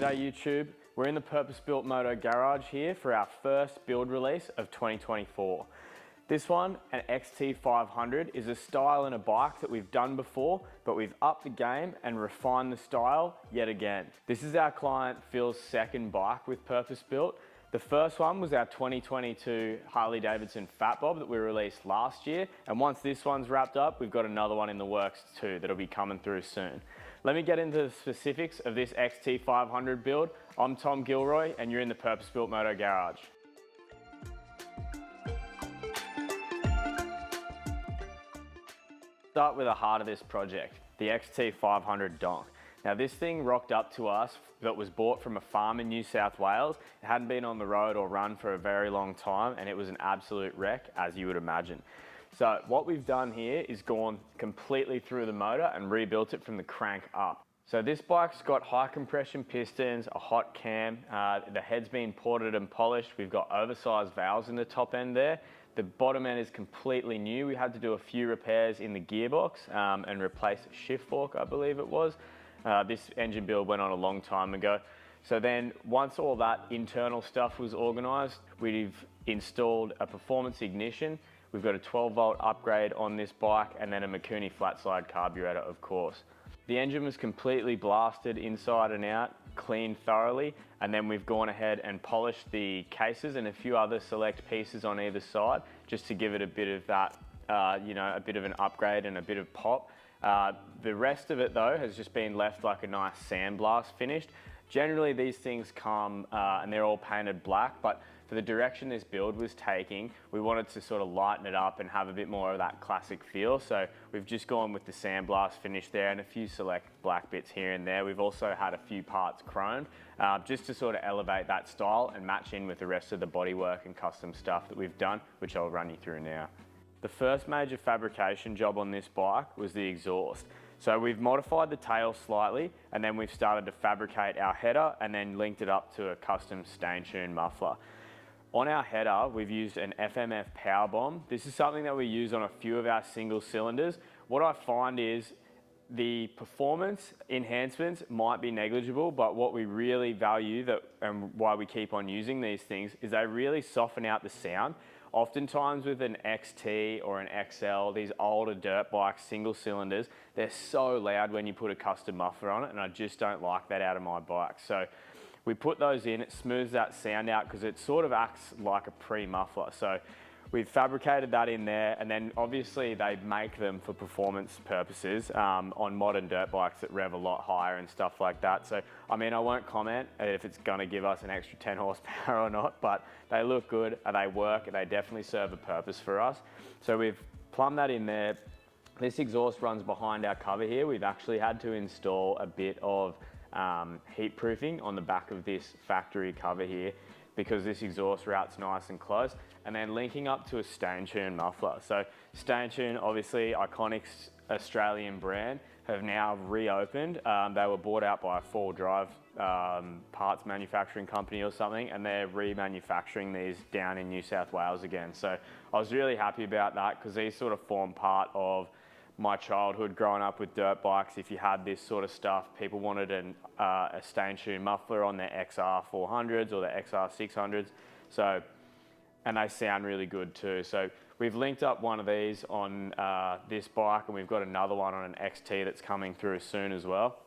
G'day YouTube, we're in the purpose-built Moto garage here for our first build release of 2024. This one, an XT500, is a style and a bike that we've done before, but we've upped the game and refined the style yet again. This is our client Phil's second bike with purpose-built. The first one was our 2022 Harley-Davidson Fat Bob that we released last year, and once this one's wrapped up, we've got another one in the works too that'll be coming through soon. Let me get into the specifics of this XT500 build. I'm Tom Gilroy and you're in the Purpose-Built Moto Garage. Start with the heart of this project, the XT500 donk. Now this thing rocked up to us that was bought from a farm in New South Wales. It hadn't been on the road or run for a very long time and it was an absolute wreck, as you would imagine. So what we've done here is gone completely through the motor and rebuilt it from the crank up. So this bike's got high compression pistons, a hot cam, the head's been ported and polished. We've got oversized valves in the top end there. The bottom end is completely new. We had to do a few repairs in the gearbox and replace a shift fork, I believe it was. This engine build went on a long time ago. So then once all that internal stuff was organized, we've installed a performance ignition. We've got a 12-volt upgrade on this bike and then a Mikuni flat slide carburetor, of course. The engine was completely blasted inside and out, cleaned thoroughly, and then we've gone ahead and polished the cases and a few other select pieces on either side just to give it a bit of that, a bit of an upgrade and a bit of pop. The rest of it though has just been left like a nice sandblast finished. Generally these things come and they're all painted black, but for the direction this build was taking, we wanted to sort of lighten it up and have a bit more of that classic feel. So we've just gone with the sandblast finish there and a few select black bits here and there. We've also had a few parts chromed just to sort of elevate that style and match in with the rest of the bodywork and custom stuff that we've done, which I'll run you through now. The first major fabrication job on this bike was the exhaust. So we've modified the tail slightly and then we've started to fabricate our header and then linked it up to a custom stain tune muffler. On our header, we've used an FMF power bomb. This is something that we use on a few of our single cylinders. What I find is the performance enhancements might be negligible, but what we really value and why we keep on using these things is they really soften out the sound. Oftentimes with an XT or an XL, these older dirt bikes, single cylinders, they're so loud when you put a custom muffler on it, and I just don't like that out of my bike. So we put those in, it smooths that sound out because it sort of acts like a pre-muffler. So we've fabricated that in there, and then obviously they make them for performance purposes on modern dirt bikes that rev a lot higher and stuff like that. So, I mean, I won't comment if it's gonna give us an extra 10 horsepower or not, but they look good, they work, and they definitely serve a purpose for us. So we've plumbed that in there. This exhaust runs behind our cover here. We've actually had to install a bit of heat proofing on the back of this factory cover here because this exhaust route's nice and close, and then linking up to a stain tune muffler. So stain tune, obviously iconic Australian brand, have now reopened. They were bought out by a four-wheel drive parts manufacturing company or something, and they're remanufacturing these down in New South Wales again. So I was really happy about that because these sort of form part of my childhood growing up with dirt bikes. If you had this sort of stuff, people wanted a stain tune muffler on their XR400s or their XR600s. So, and they sound really good too. So we've linked up one of these on this bike, and we've got another one on an XT that's coming through soon as well.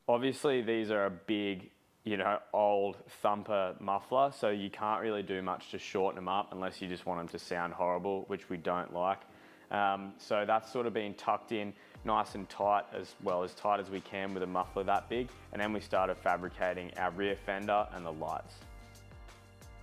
Obviously these are a big, old thumper muffler, so you can't really do much to shorten them up unless you just want them to sound horrible, which we don't like. So that's sort of been tucked in nice and tight, as well as tight as we can with a muffler that big. And then we started fabricating our rear fender and the lights.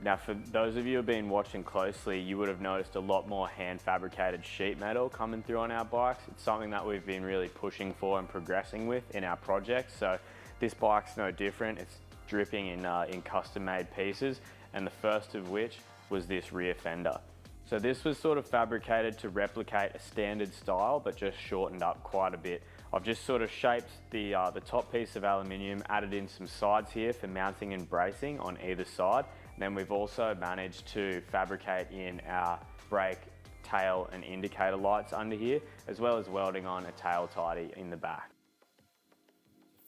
Now for those of you who have been watching closely, you would have noticed a lot more hand fabricated sheet metal coming through on our bikes. It's something that we've been really pushing for and progressing with in our projects. So this bike's no different. It's dripping in custom made pieces, and the first of which was this rear fender. So this was sort of fabricated to replicate a standard style, but just shortened up quite a bit. I've just sort of shaped the top piece of aluminium, added in some sides here for mounting and bracing on either side. And then we've also managed to fabricate in our brake, tail and indicator lights under here, as well as welding on a tail tidy in the back.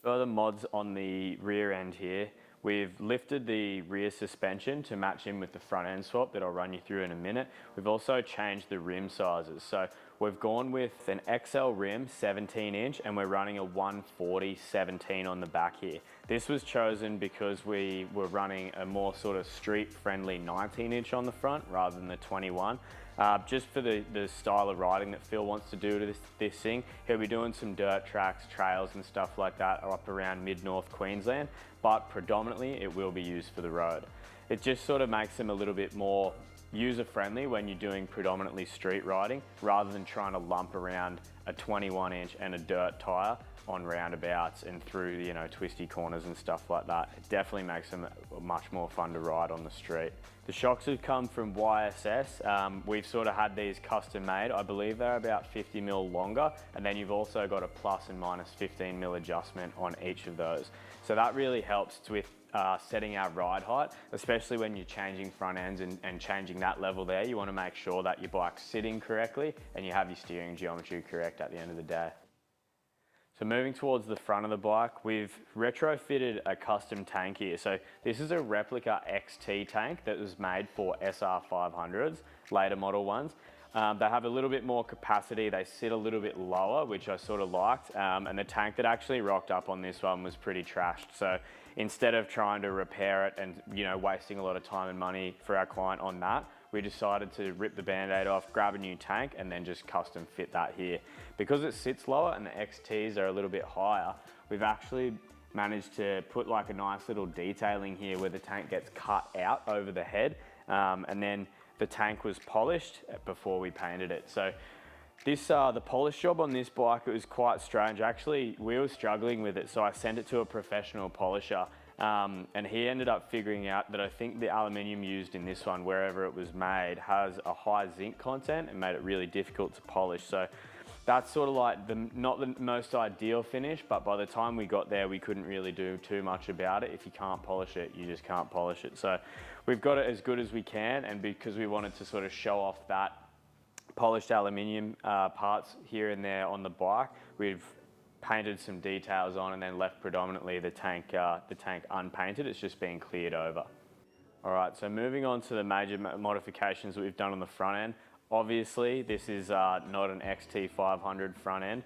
Further mods on the rear end here, we've lifted the rear suspension to match in with the front end swap that I'll run you through in a minute. We've also changed the rim sizes. So we've gone with an XL rim, 17 inch, and we're running a 140 17 on the back here. This was chosen because we were running a more sort of street friendly 19 inch on the front rather than the 21. Just for the style of riding that Phil wants to do to this thing. He'll be doing some dirt tracks, trails and stuff like that up around mid-north Queensland, but predominantly it will be used for the road. It just sort of makes them a little bit more user-friendly when you're doing predominantly street riding, rather than trying to lump around a 21 inch and a dirt tyre on roundabouts and through, you know, twisty corners and stuff like that. It definitely makes them much more fun to ride on the street. The shocks have come from YSS. We've sort of had these custom made. I believe they're about 50 mil longer, and then you've also got a plus and minus 15 mil adjustment on each of those. So that really helps with setting our ride height, especially when you're changing front ends and changing that level there. You want to make sure that your bike's sitting correctly and you have your steering geometry correct at the end of the day. So moving towards the front of the bike, we've retrofitted a custom tank here. So this is a replica XT tank that was made for SR500s, later model ones. They have a little bit more capacity, they sit a little bit lower, which I sort of liked, and the tank that actually rocked up on this one was pretty trashed. So instead of trying to repair it and, you know, wasting a lot of time and money for our client on that, we decided to rip the band-aid off, grab a new tank, and then just custom fit that here. Because it sits lower and the XTs are a little bit higher, we've actually managed to put like a nice little detailing here where the tank gets cut out over the head, and then the tank was polished before we painted it. So this, the polish job on this bike, it was quite strange. Actually, we were struggling with it, so I sent it to a professional polisher, and he ended up figuring out that I think the aluminium used in this one, wherever it was made, has a high zinc content and made it really difficult to polish. So that's sort of like not the most ideal finish, but by the time we got there, we couldn't really do too much about it. If you can't polish it, you just can't polish it. So we've got it as good as we can, and because we wanted to sort of show off that polished aluminium parts here and there on the bike, we've painted some details on and then left predominantly the tank unpainted. It's just been cleared over. All right, so moving on to the major modifications that we've done on the front end. Obviously, this is not an XT500 front end.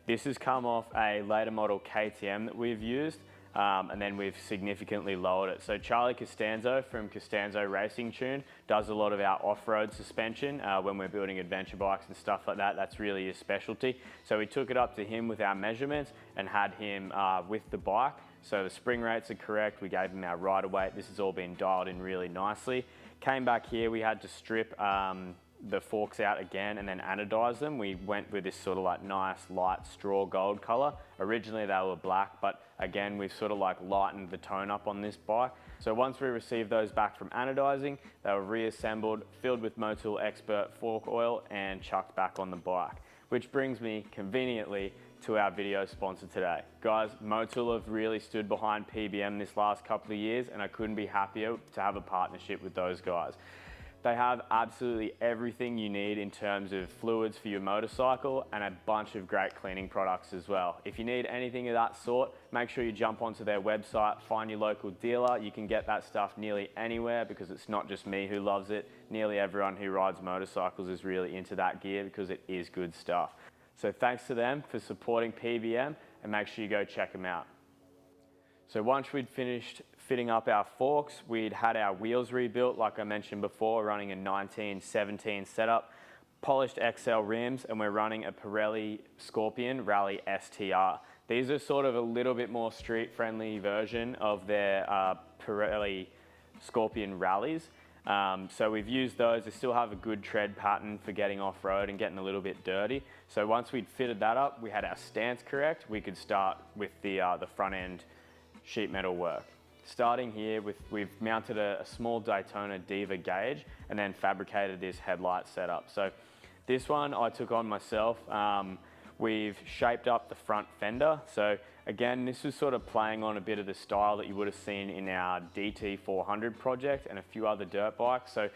This has come off a later model KTM that we've used, and then we've significantly lowered it. So Charlie Costanzo from Costanzo Racing Tune does a lot of our off-road suspension when we're building adventure bikes and stuff like that. That's really his specialty. So we took it up to him with our measurements and had him with the bike. So the spring rates are correct. We gave him our rider weight. This has all been dialed in really nicely. Came back here, we had to strip the forks out again and then anodize them. We went with this sort of like nice light straw gold color. Originally they were black, but again we've sort of like lightened the tone up on this bike. So once we received those back from anodizing, they were reassembled, filled with Moto Expert fork oil and chucked back on the bike. Which brings me conveniently to our video sponsor today. Guys, Moto have really stood behind PBM this last couple of years, and I couldn't be happier to have a partnership with those guys. They have absolutely everything you need in terms of fluids for your motorcycle and a bunch of great cleaning products as well. If you need anything of that sort, make sure you jump onto their website, find your local dealer. You can get that stuff nearly anywhere because it's not just me who loves it. Nearly everyone who rides motorcycles is really into that gear because it is good stuff. So thanks to them for supporting PBM, and make sure you go check them out. So once we'd finished fitting up our forks, we'd had our wheels rebuilt, like I mentioned before, running a 1917 setup, polished XL rims, and we're running a Pirelli Scorpion Rally STR. These are sort of a little bit more street-friendly version of their Pirelli Scorpion Rallies. So we've used those. They still have a good tread pattern for getting off-road and getting a little bit dirty. So once we'd fitted that up, we had our stance correct, we could start with the front end sheet metal work. Starting here, we've mounted a small Daytona Diva gauge and then fabricated this headlight setup. So this one I took on myself. We've shaped up the front fender. So again, this was sort of playing on a bit of the style that you would have seen in our DT400 project and a few other dirt bikes. So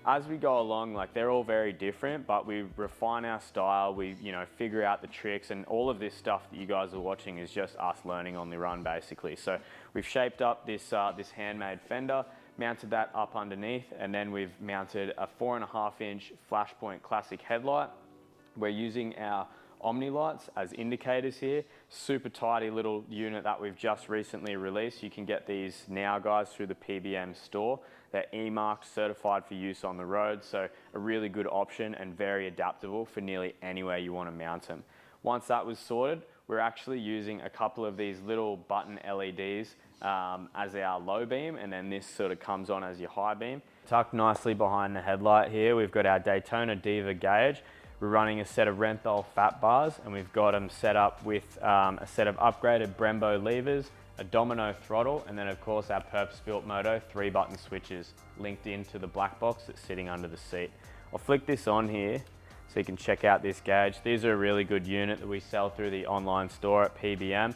as we go along, like they're all very different, but we refine our style, we figure out the tricks, and all of this stuff that you guys are watching is just us learning on the run basically. So we've shaped up this Handmade fender, mounted that up underneath, and then we've mounted a 4.5-inch Flashpoint Classic headlight. We're using our Omni lights as indicators here. Super tidy little unit that we've just recently released. You can get these now, guys, through the PBM store. They're E-marked, certified for use on the road, so a really good option and very adaptable for nearly anywhere you want to mount them. Once that was sorted, we're actually using a couple of these little button LEDs as our low beam, and then this sort of comes on as your high beam. Tucked nicely behind the headlight here, we've got our Daytona Diva gauge. We're running a set of Renthal fat bars, and we've got them set up with a set of upgraded Brembo levers, a domino throttle, and then of course our purpose-built Moto 3-button switches linked into the black box that's sitting under the seat. I'll flick this on here so you can check out this gauge. These are a really good unit that we sell through the online store at PBM.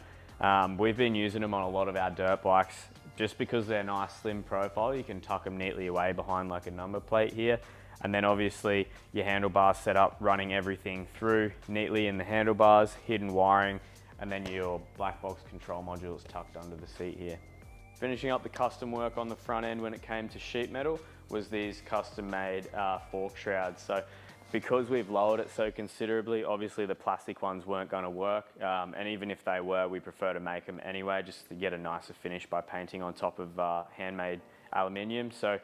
We've been using them on a lot of our dirt bikes just because they're nice, slim profile. You can tuck them neatly away behind like a number plate here. And then obviously your handlebars set up, running everything through neatly in the handlebars, hidden wiring, and then your black box control module is tucked under the seat here. Finishing up the custom work on the front end when it came to sheet metal was these custom made fork shrouds. So because we've lowered it so considerably, obviously the plastic ones weren't going to work, and even if they were, we prefer to make them anyway just to get a nicer finish by painting on top of handmade aluminium. So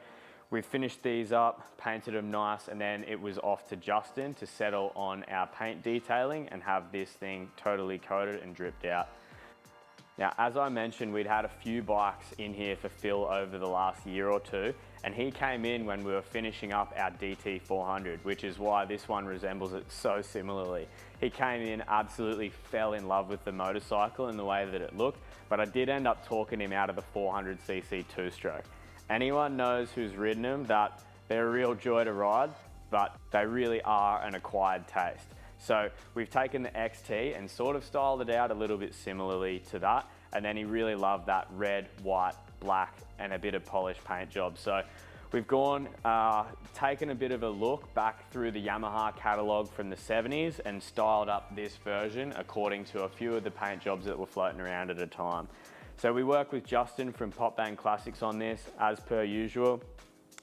we finished these up, painted them nice, and then it was off to Justin to settle on our paint detailing and have this thing totally coated and dripped out. Now, as I mentioned, we'd had a few bikes in here for Phil over the last year or two, and he came in when we were finishing up our DT400, which is why this one resembles it so similarly. He came in, absolutely fell in love with the motorcycle and the way that it looked, but I did end up talking him out of the 400cc two-stroke. Anyone knows who's ridden them that they're a real joy to ride, but they really are an acquired taste. So we've taken the XT and sort of styled it out a little bit similarly to that, and then he really loved that red, white, black, and a bit of polished paint job. So we've gone, taken a bit of a look back through the Yamaha catalogue from the 70s and styled up this version according to a few of the paint jobs that were floating around at a time. So we worked with Justin from Pop Bang Classics on this, as per usual.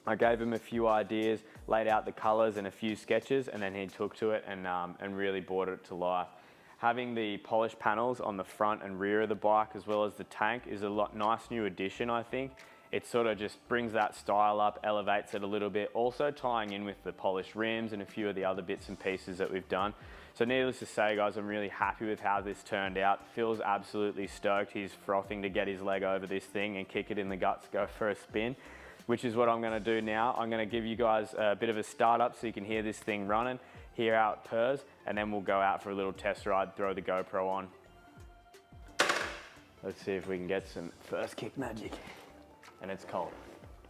I gave him a few ideas, laid out the colours and a few sketches, and then he took to it and really brought it to life. Having the polished panels on the front and rear of the bike as well as the tank is a nice new addition, I think. It sort of just brings that style up, elevates it a little bit, also tying in with the polished rims and a few of the other bits and pieces that we've done. So needless to say, guys, I'm really happy with how this turned out. Phil's absolutely stoked. He's frothing to get his leg over this thing and kick it in the guts, go for a spin, which is what I'm going to do now. I'm going to give you guys a bit of a startup so you can hear this thing running, hear how it purrs, and then we'll go out for a little test ride, throw the GoPro on. Let's see if we can get some first kick magic. And it's cold,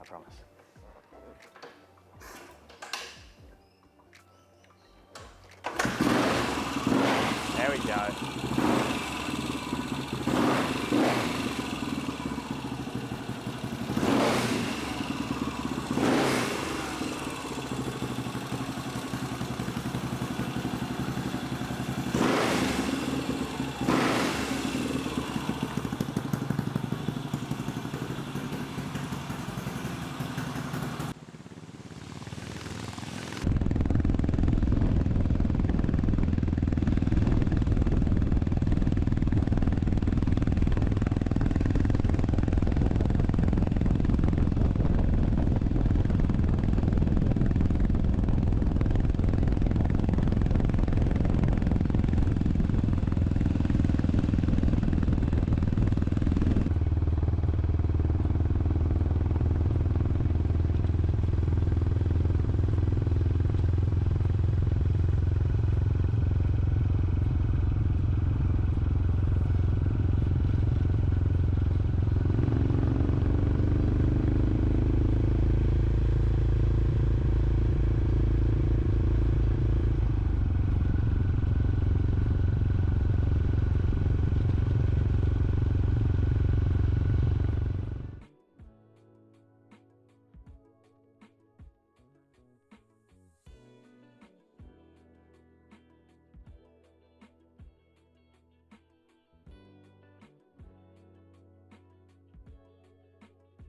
I promise. There we go.